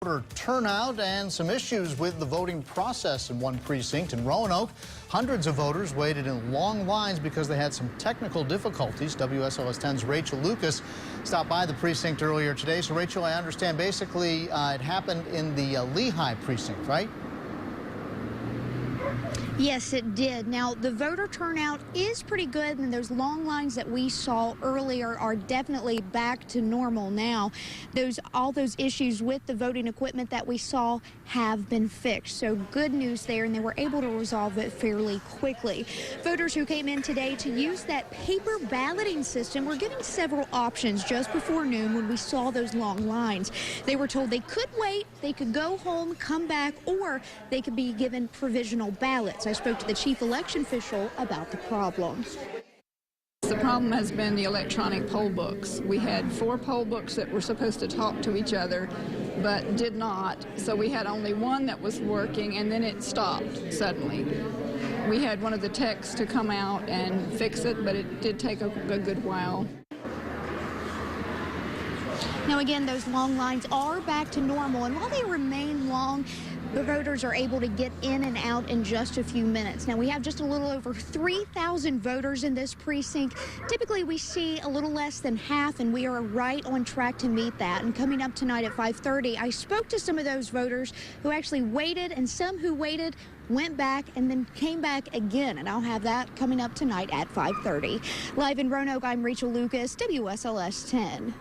voter turnout and some issues with the voting process in one precinct in Roanoke. Hundreds of voters waited in long lines because they had some technical difficulties. WSLS 10's Rachel Lucas stopped by the precinct earlier today. So, Rachel, I understand basically it happened in the Lehigh precinct, right? Yes, it did. Now, the voter turnout is pretty good, and those long lines that we saw earlier are definitely back to normal now. All those issues with the voting equipment that we saw have been fixed. So good news there, and they were able to resolve it fairly quickly. Voters who came in today to use that paper balloting system were given several options just before noon when we saw those long lines. They were told they could wait, they could go home, come back, or they could be given provisional ballots. I spoke to the chief election official about the problem. The problem has been the electronic poll books. We had 4 poll books that were supposed to talk to each other, but did not. So we had only one that was working, and then it stopped suddenly. We had one of the techs to come out and fix it, but it did take a good while. Now, again, those long lines are back to normal, and while they remain long, the voters are able to get in and out in just a few minutes. Now, we have just a little over 3,000 voters in this precinct. Typically, we see a little less than half, and we are right on track to meet that. And coming up tonight at 5:30, I spoke to some of those voters who actually waited, and some who waited went back and then came back again. And I'll have that coming up tonight at 5:30. Live in Roanoke, I'm Rachel Lucas, WSLS 10.